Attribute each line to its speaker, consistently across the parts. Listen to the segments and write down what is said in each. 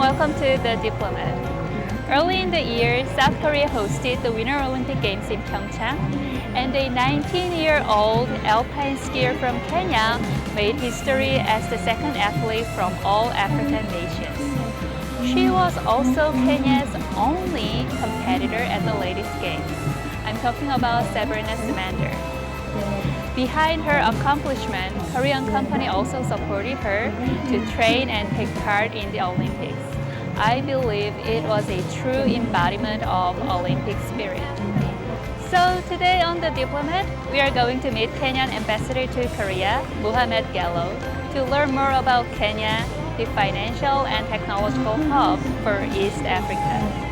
Speaker 1: welcome to the Diplomat. Early in the year, South Korea hosted the Winter Olympic Games in Pyeongchang, and a 19-year-old Alpine skier from Kenya made history as the second athlete from all African nations. She was also Kenya's only competitor at the ladies' games. I'm talking about Sabrina Simader. Behind her accomplishment, Korean company also supported her to train and take part in the Olympics. I believe it was a true embodiment of Olympic spirit. So today on The Diplomat, we are going to meet Kenyan Ambassador to Korea, Mohamed Gello, to learn more about Kenya, the financial and technological hub for East Africa.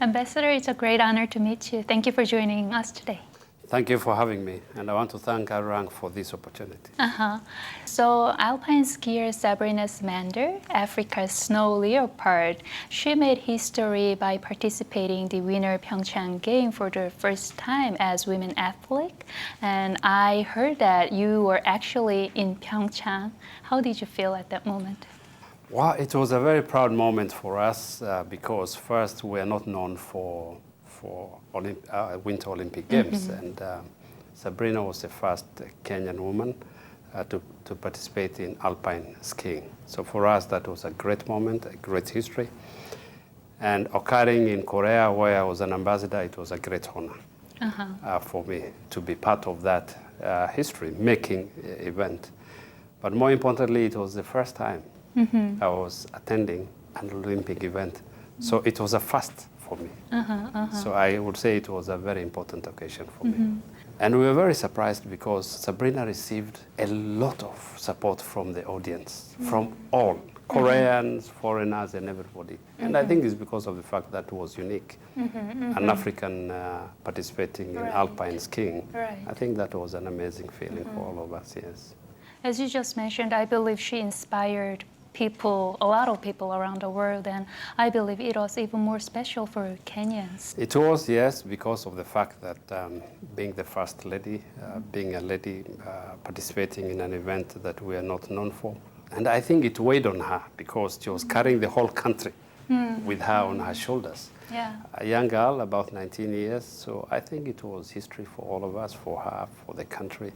Speaker 1: Ambassador, it's a great honor to meet you. Thank you for joining us today.
Speaker 2: Thank you for having me, and I want to thank Arirang for this opportunity.
Speaker 1: So Alpine skier Sabrina Simader, Africa's snow leopard, she made history by participating in the Winter Pyeongchang game for the first time as women athlete. And I heard that you were actually in Pyeongchang. How did you feel at that moment?
Speaker 2: Well, it was a very proud moment for us because first we are not known for Winter Olympic Games, and Sabrina was the first Kenyan woman to participate in Alpine skiing. So for us that was a great moment, a great history. And occurring in Korea where I was an ambassador, it was a great honor for me to be part of that history-making event. But more importantly, it was the first time I was attending an Olympic event. So it was a first for me. So I would say it was a very important occasion for me. And we were very surprised because Sabrina received a lot of support from the audience, from all, Koreans, foreigners, and everybody. And I think it's because of the fact that it was unique. An African participating in Alpine skiing. I think that was an amazing feeling for all of us, yes.
Speaker 1: As you just mentioned, I believe she inspired people, a lot of people around the world, and I believe it was even more special for Kenyans.
Speaker 2: It was, yes, because of the fact that being the first lady, being a lady participating in an event that we are not known for. And I think it weighed on her because she was carrying the whole country with her on her shoulders.
Speaker 1: Yeah.
Speaker 2: A young girl, about 19 years, so I think it was history for all of us, for her, for the country,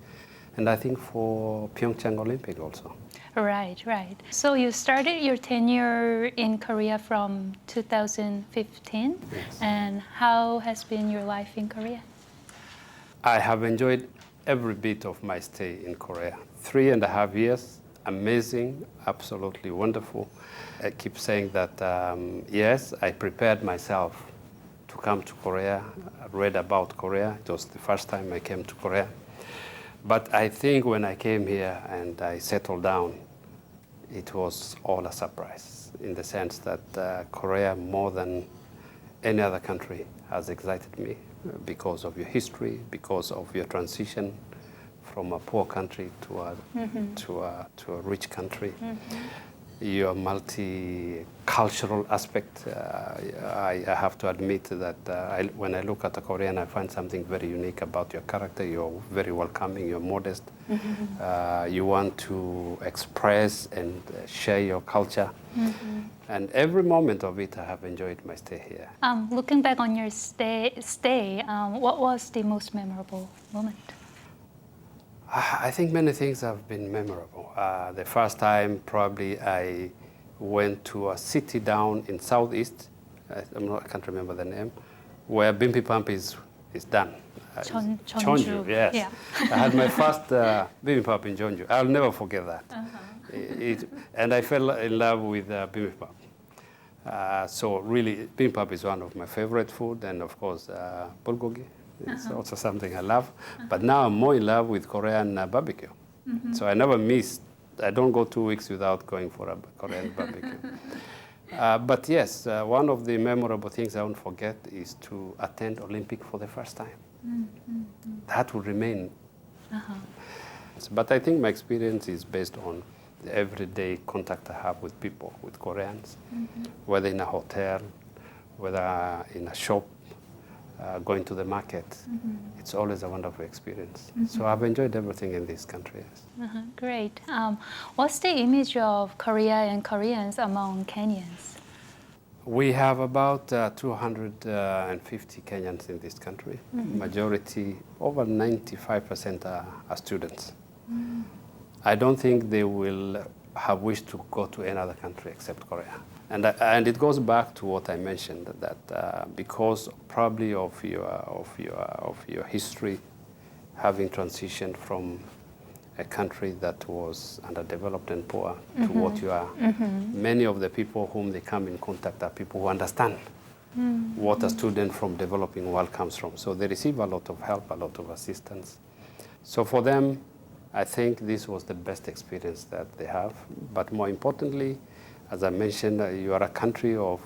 Speaker 2: and I think for Pyeongchang Olympic also.
Speaker 1: Right. So you started your tenure in Korea from 2015,
Speaker 2: Yes.
Speaker 1: and how has been your life in Korea?
Speaker 2: I have enjoyed every bit of my stay in Korea. 3.5 years, amazing, absolutely wonderful. I keep saying that, yes, I prepared myself to come to Korea, read about Korea. It was the first time I came to Korea. But I think when I came here and I settled down, it was all a surprise in the sense that Korea, more than any other country, has excited me because of your history, because of your transition from a poor country to a rich country. your multicultural aspect. I have to admit that when I look at a Korean, I find something very unique about your character. You're very welcoming, you're modest. You want to express and share your culture. And every moment of it, I have enjoyed my stay here.
Speaker 1: Looking back on your stay, what was the most memorable moment?
Speaker 2: I think many things have been memorable. The first time, probably, I went to a city down in southeast. I can't remember the name, where bibimbap is done. Jeonju, yes.
Speaker 1: Yeah.
Speaker 2: I had my first bibimbap in Jeonju. I'll never forget that. And I fell in love with bibimbap. So really, bibimbap is one of my favorite food, and of course, bulgogi. It's also something I love. But now I'm more in love with Korean barbecue. So I never miss, I don't go 2 weeks without going for a Korean barbecue. But yes, one of the memorable things I won't forget is to attend Olympic for the first time. That will remain. But I think my experience is based on the everyday contact I have with people, with Koreans, whether in a hotel, whether in a shop, going to the market. It's always a wonderful experience. So I've enjoyed everything in this country. Yes.
Speaker 1: Great. What's the image of Korea and Koreans among Kenyans?
Speaker 2: We have about 250 Kenyans in this country. Majority, over 95% are students. I don't think they will have wished to go to another country except Korea. And it goes back to what I mentioned, that because probably of your history, having transitioned from a country that was underdeveloped and poor to what you are, many of the people whom they come in contact are people who understand what a student from developing world comes from. So they receive a lot of help, a lot of assistance. So for them, I think this was the best experience that they have. But more importantly, as I mentioned, you are a country of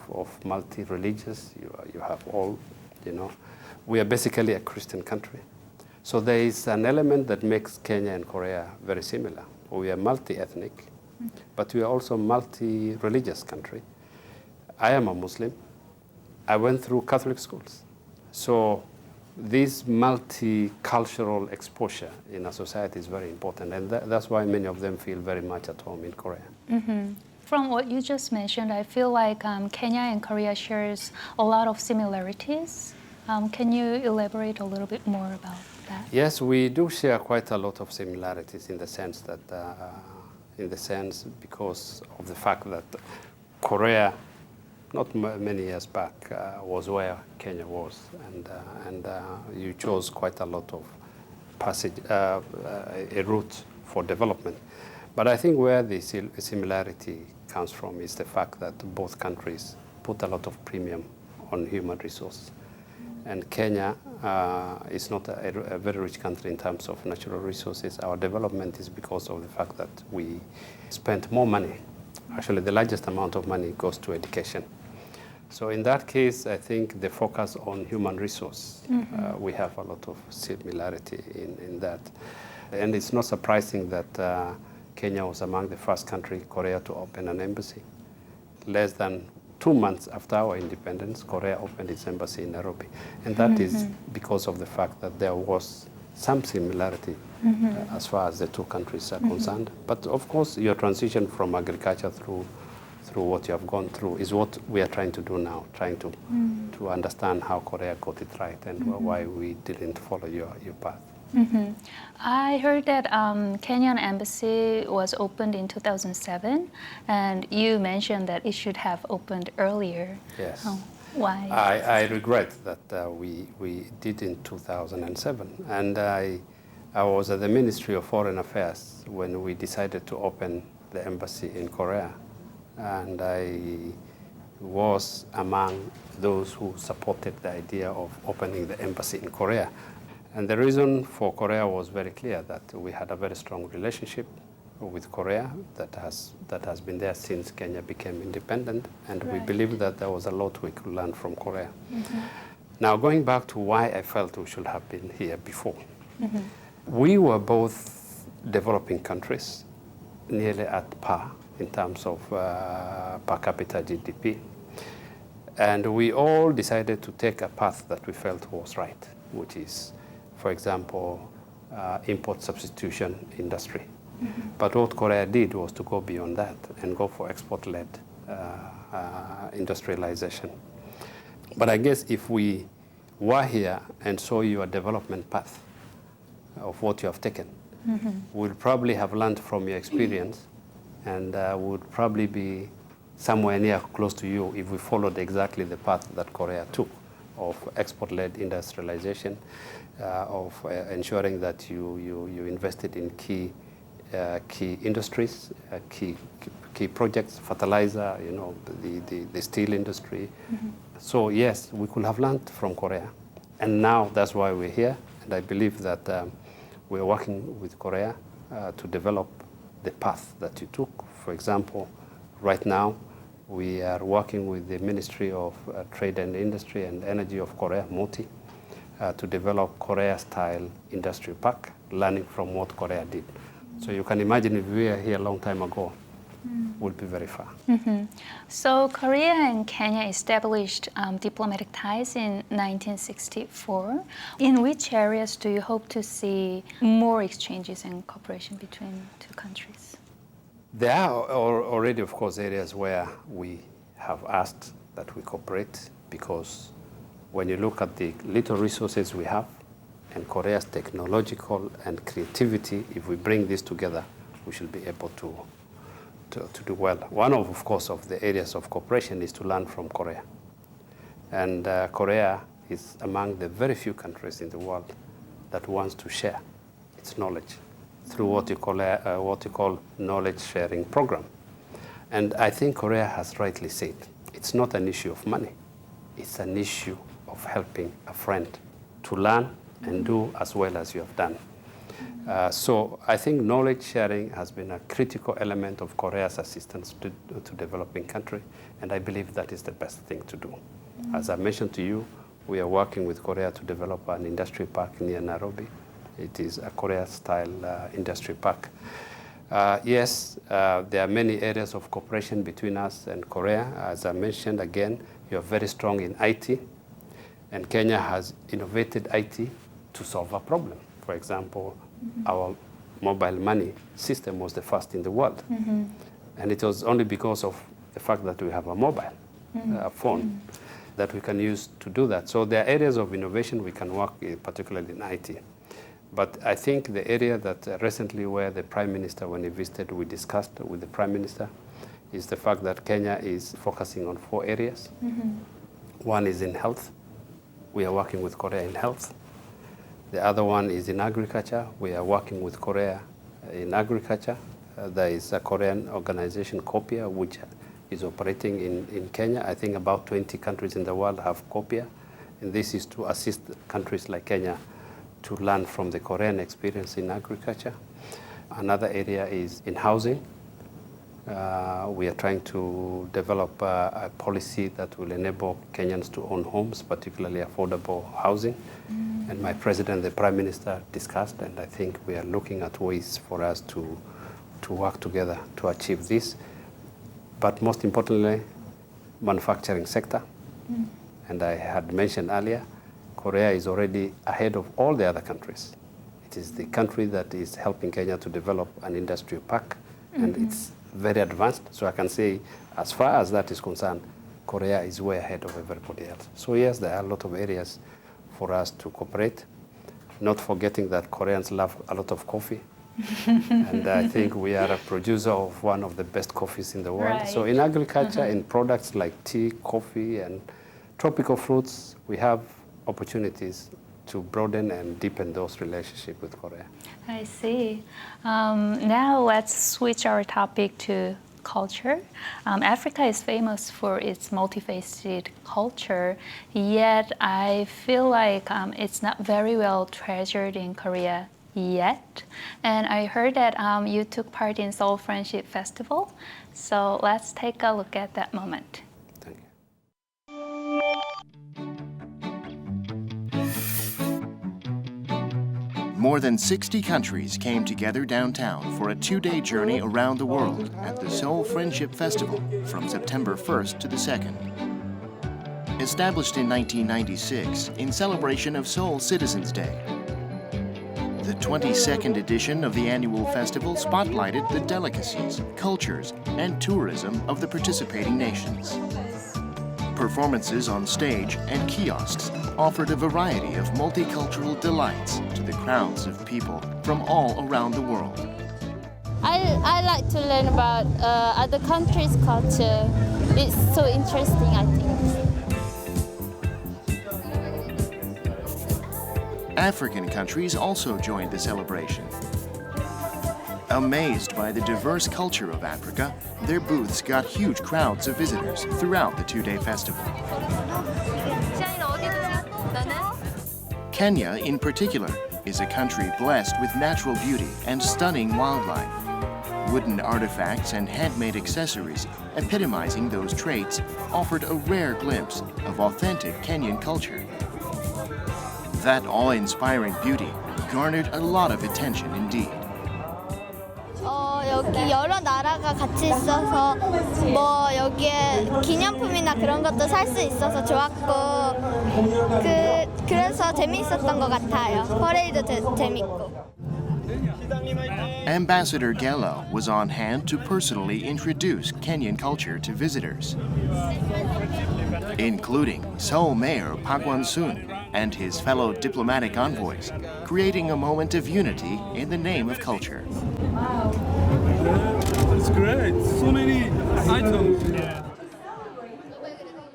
Speaker 2: multi-religious. You have all, we are basically a Christian country. So there is an element that makes Kenya and Korea very similar. We are multi-ethnic, but we are also a multi-religious country. I am a Muslim. I went through Catholic schools. So this multicultural exposure in a society is very important, and that's why many of them feel very much at home in Korea.
Speaker 1: From what you just mentioned, I feel like Kenya and Korea shares a lot of similarities. Can you elaborate a little bit more about that?
Speaker 2: Yes, we do share quite a lot of similarities in the sense that, because of the fact that Korea, not many years back, was where Kenya was, and you chose quite a lot of a route for development. But I think where the similarity comes from is the fact that both countries put a lot of premium on human resources. And Kenya is not a very rich country in terms of natural resources. Our development is because of the fact that we spent more money. Actually, the largest amount of money goes to education. So in that case, I think the focus on human resource, we have a lot of similarity in that. And it's not surprising that Kenya was among the first country, Korea, to open an embassy. Less than 2 months after our independence, Korea opened its embassy in Nairobi. And that is because of the fact that there was some similarity as far as the two countries are concerned. But of course, your transition from agriculture through what you have gone through is what we are trying to do now, trying to understand how Korea got it right and why we didn't follow your path.
Speaker 1: I heard that Kenyan embassy was opened in 2007, and you mentioned that it should have opened earlier.
Speaker 2: Yes.
Speaker 1: Why?
Speaker 2: I regret that we did in 2007, and I was at the Ministry of Foreign Affairs when we decided to open the embassy in Korea, and I was among those who supported the idea of opening the embassy in Korea. And the reason for Korea was very clear, that we had a very strong relationship with Korea that has been there since Kenya became independent, and we believe that there was a lot we could learn from Korea. Now, going back to why I felt we should have been here before. We were both developing countries, nearly at par in terms of per capita GDP. And we all decided to take a path that we felt was right, which is, for example, import substitution industry. But what Korea did was to go beyond that and go for export-led industrialization. But I guess if we were here and saw your development path of what you have taken, we'll probably have learned from your experience and would probably be somewhere near close to you if we followed exactly the path that Korea took of export-led industrialization, of ensuring that you invested in key industries, key projects, fertilizer, the steel industry. So yes, we could have learned from Korea, and now that's why we're here. And I believe that we're working with Korea to develop the path that you took. For example, right now we are working with the Ministry of Trade and Industry and Energy of Korea, MOTI, to develop Korea-style industry park, learning from what Korea did. So you can imagine if we were here a long time ago, we'll be very far.
Speaker 1: So Korea and Kenya established diplomatic ties in 1964. In which areas do you hope to see more exchanges and cooperation between two countries?
Speaker 2: There are already, of course, areas where we have asked that we cooperate, because when you look at the little resources we have and Korea's technological and creativity, if we bring this together, we should be able to do well. One of course, of the areas of cooperation is to learn from Korea. And Korea is among the very few countries in the world that wants to share its knowledge through what you call knowledge sharing program. And I think Korea has rightly said, it's not an issue of money. It's an issue of helping a friend to learn and do as well as you have done. So I think knowledge sharing has been a critical element of Korea's assistance to developing country, and I believe that is the best thing to do. As I mentioned to you, we are working with Korea to develop an industry park near Nairobi. It is a Korea-style industry park. Yes, there are many areas of cooperation between us and Korea. As I mentioned again, you are very strong in IT, and Kenya has innovated IT to solve a problem. For example, our mobile money system was the first in the world. And it was only because of the fact that we have a mobile phone that we can use to do that. So there are areas of innovation we can work in, particularly in IT. But I think the area that recently where the Prime Minister, when he visited, we discussed with the Prime Minister, is the fact that Kenya is focusing on 4 areas. One is in health. We are working with Korea in health. The other one is in agriculture. We are working with Korea in agriculture. There is a Korean organization, COPIA, which is operating in Kenya. I think about 20 countries in the world have COPIA. And this is to assist countries like Kenya to learn from the Korean experience in agriculture. Another area is in housing. We are trying to develop a policy that will enable Kenyans to own homes, particularly affordable housing. And my president, the Prime Minister, discussed, and I think we are looking at ways for us to work together to achieve this. But most importantly, manufacturing sector. And I had mentioned earlier, Korea is already ahead of all the other countries. It is the country that is helping Kenya to develop an industrial park, and it's very advanced. So I can say, as far as that is concerned, Korea is way ahead of everybody else. So yes, there are a lot of areas for us to cooperate, not forgetting that Koreans love a lot of coffee. And I think we are a producer of one of the best coffees in the world.
Speaker 1: Right.
Speaker 2: So in agriculture, in products like tea, coffee, and tropical fruits, we have opportunities to broaden and deepen those relationships with Korea.
Speaker 1: I see. Now let's switch our topic to culture. Africa is famous for its multifaceted culture, yet I feel like it's not very well treasured in Korea yet. And I heard that you took part in Seoul Friendship Festival, so let's take a look at that moment.
Speaker 2: Thank you.
Speaker 3: More than 60 countries came together downtown for a 2-day journey around the world at the Seoul Friendship Festival from September 1st to the 2nd. Established in 1996 in celebration of Seoul Citizens' Day, the 22nd edition of the annual festival spotlighted the delicacies, cultures, and tourism of the participating nations. Performances on stage and kiosks offered a variety of multicultural delights to the crowds of people from all around the world.
Speaker 4: I like to learn about other countries' culture. It's so interesting, I think.
Speaker 3: African countries also joined the celebration. Amazed by the diverse culture of Africa, their booths got huge crowds of visitors throughout the 2-day festival. Kenya, in particular, is a country blessed with natural beauty and stunning wildlife. Wooden artifacts and handmade accessories, epitomizing those traits, offered a rare glimpse of authentic Kenyan culture. That awe-inspiring beauty garnered a lot of attention indeed.
Speaker 4: 여기 여러 나라가 같이 있어서 뭐 여기에 기념품이나 그런 것도 살 수 있어서 좋았고 그래서 재미있었던 것 같아요. 퍼레이드도 재밌고.
Speaker 3: Ambassador Gello was on hand to personally introduce Kenyan culture to visitors, including Seoul Mayor Park Won-soon and his fellow diplomatic envoys, creating a moment of unity in the name of culture.
Speaker 5: It's great. So many items.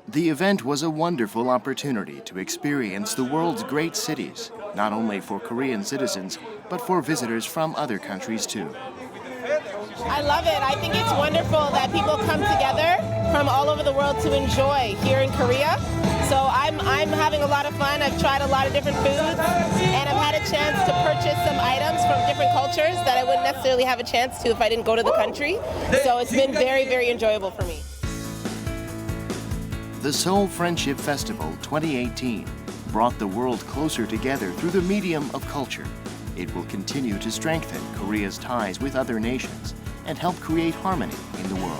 Speaker 3: The event was a wonderful opportunity to experience the world's great cities, not only for Korean citizens, but for visitors from other countries too.
Speaker 6: I love it. I think it's wonderful that people come together from all over the world to enjoy here in Korea. So I'm having a lot of fun. I've tried a lot of different foods, and I've had a chance to purchase some items from different cultures that I wouldn't necessarily have a chance to if I didn't go to the country. So it's been very, very enjoyable for me.
Speaker 3: The Seoul Friendship Festival 2018 brought the world closer together through the medium of culture. It will continue to strengthen Korea's ties with other nations and help create harmony in the world.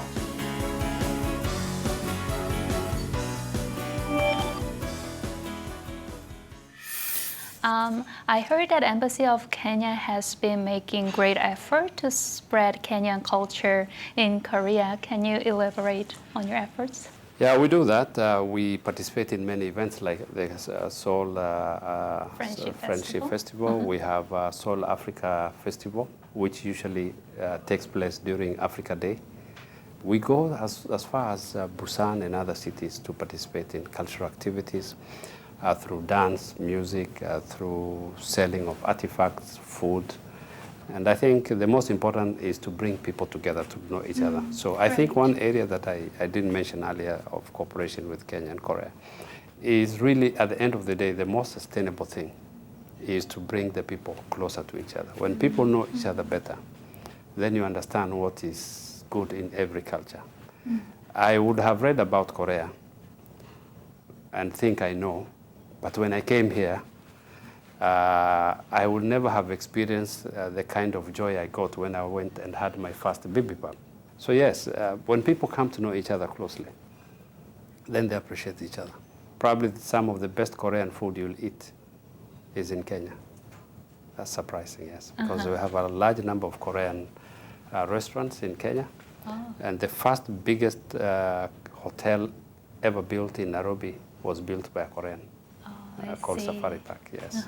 Speaker 1: I heard that Embassy of Kenya has been making great effort to spread Kenyan culture in Korea. Can you elaborate on your efforts?
Speaker 2: Yeah, we do that. We participate in many events like the Seoul Friendship Festival. We have Seoul Africa Festival, which usually takes place during Africa Day. We go as far as Busan and other cities to participate in cultural activities through dance, music, through selling of artifacts, food. And I think the most important is to bring people together to know each other. So I think one area that I didn't mention earlier of cooperation with Kenya and Korea is really, at the end of the day, the most sustainable thing is to bring the people closer to each other. When people know each other better, then you understand what is good in every culture. I would have read about Korea and think I know, but when I came here, I would never have experienced the kind of joy I got when I went and had my first baby bump. So yes, when people come to know each other closely, then they appreciate each other. Probably some of the best Korean food you'll eat is in Kenya. That's surprising, yes, because we have a large number of Korean restaurants in Kenya. And the first biggest hotel ever built in Nairobi was built by a Korean. Called Safari Park, yes.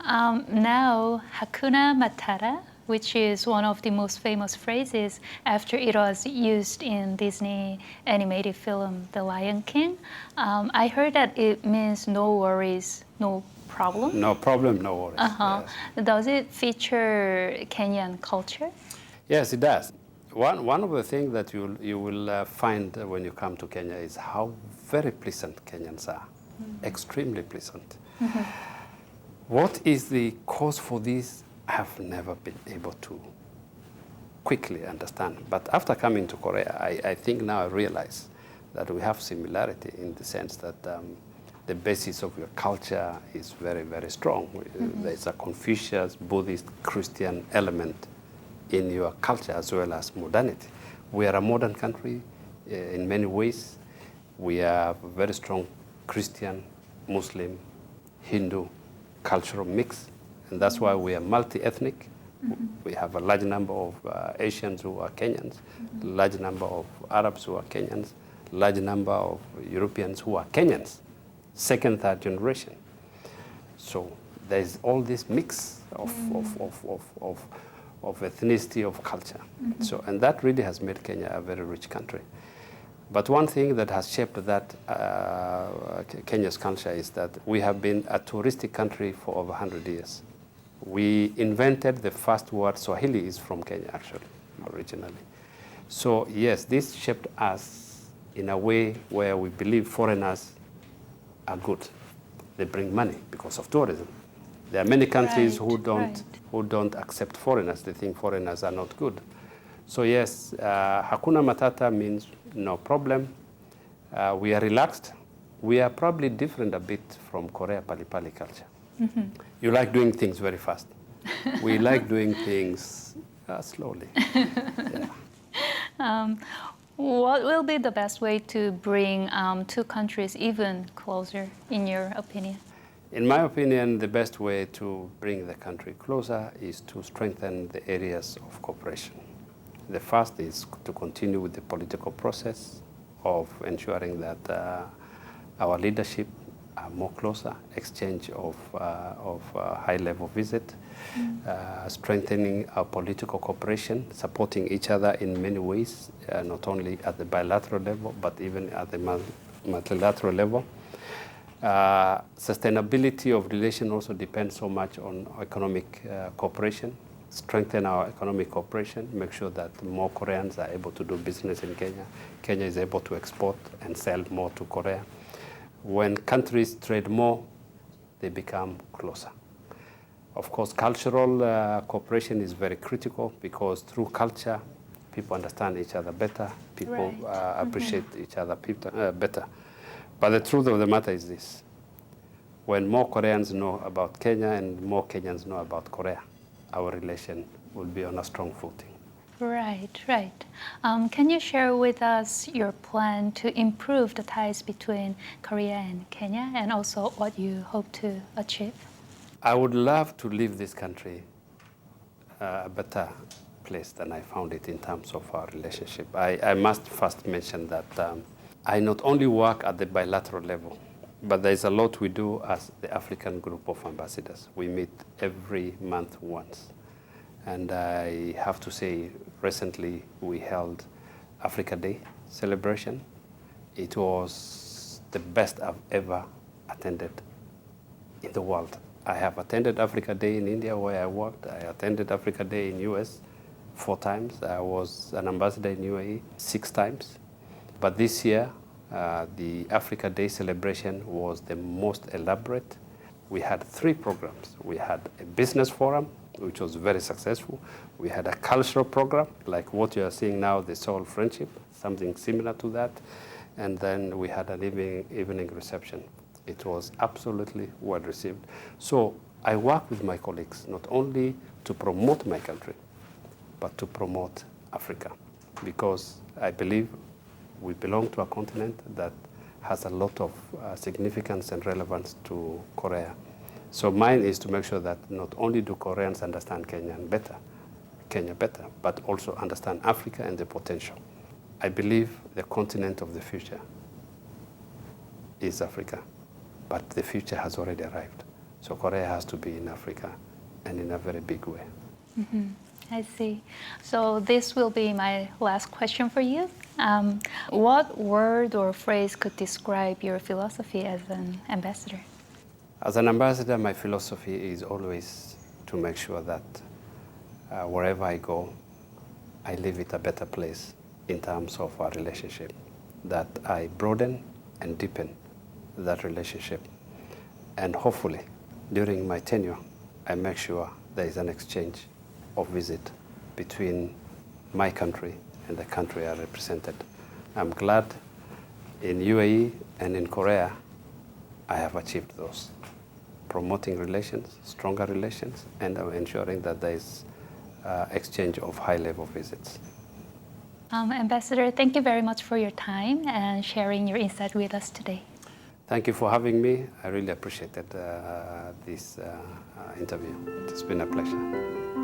Speaker 1: Now, Hakuna Matata, which is one of the most famous phrases after it was used in Disney animated film The Lion King. I heard that it means no worries, no problem.
Speaker 2: No problem, no worries. Yes.
Speaker 1: Does it feature Kenyan culture?
Speaker 2: Yes, it does. One of the things that you will find when you come to Kenya is how very pleasant Kenyans are. Extremely pleasant. What is the cause for this? I have never been able to quickly understand. But after coming to Korea, I think now I realize that we have similarity in the sense that the basis of your culture is very, very strong. There's a Confucius, Buddhist, Christian element in your culture as well as modernity. We are a modern country in many ways. We have a very strong Christian, Muslim, Hindu cultural mix, and that's why we are multi-ethnic. We have a large number of Asians who are Kenyans, a large number of Arabs who are Kenyans, a large number of Europeans who are Kenyans, second, third generation. So there's all this mix of ethnicity, of culture. So, and that really has made Kenya a very rich country. But one thing that has shaped that Kenya's culture is that we have been a touristic country for over 100 years. We invented the first word. Swahili is from Kenya, actually, originally. So yes, this shaped us in a way where we believe foreigners are good. They bring money because of tourism. There are many countries who don't accept foreigners. They think foreigners are not good. So yes, Hakuna Matata means no problem. We are relaxed. We are probably different a bit from Korea Pali culture. You like doing things very fast. We like doing things slowly. Yeah.
Speaker 1: What will be the best way to bring two countries even closer, in your opinion?
Speaker 2: In my opinion, the best way to bring the country closer is to strengthen the areas of cooperation. The first is to continue with the political process of ensuring that our leadership are more closer, exchange of high-level visit, strengthening our political cooperation, supporting each other in many ways, not only at the bilateral level, but even at the multilateral level. Sustainability of relation also depends so much on economic cooperation. Strengthen our economic cooperation, make sure that more Koreans are able to do business in Kenya. Kenya is able to export and sell more to Korea. When countries trade more, they become closer. Of course, cultural cooperation is very critical because through culture, people understand each other better, people appreciate each other better. But the truth of the matter is this: when more Koreans know about Kenya and more Kenyans know about Korea, our relation will be on a strong footing.
Speaker 1: Right. Can you share with us your plan to improve the ties between Korea and Kenya, and also what you hope to achieve?
Speaker 2: I would love to leave this country a better place than I found it in terms of our relationship. I must first mention that I not only work at the bilateral level, but there's a lot we do as the African Group of Ambassadors. We meet every month once. And I have to say, recently we held Africa Day celebration. It was the best I've ever attended in the world. I have attended Africa Day in India where I worked. I attended Africa Day in US 4 times. I was an ambassador in UAE 6 times. But this year, the Africa Day celebration was the most elaborate. We had 3 programs. We had a business forum, which was very successful. We had a cultural program, like what you are seeing now, the Seoul Friendship, something similar to that. And then we had an evening reception. It was absolutely well received. So I work with my colleagues, not only to promote my country, but to promote Africa, because I believe we belong to a continent that has a lot of significance and relevance to Korea. So mine is to make sure that not only do Koreans understand Kenya better, but also understand Africa and the potential. I believe the continent of the future is Africa, but the future has already arrived. So Korea has to be in Africa, and in a very big way.
Speaker 1: I see. So this will be my last question for you. What word or phrase could describe your philosophy as an ambassador?
Speaker 2: As an ambassador, my philosophy is always to make sure that wherever I go, I leave it a better place in terms of our relationship, that I broaden and deepen that relationship. And hopefully, during my tenure, I make sure there is an exchange of visit between my country and the country I represented. I'm glad in UAE and in Korea, I have achieved those. Promoting relations, stronger relations, and ensuring that there is exchange of high-level visits.
Speaker 1: Ambassador, thank you very much for your time and sharing your insight with us today.
Speaker 2: Thank you for having me. I really appreciated this interview. It's been a pleasure.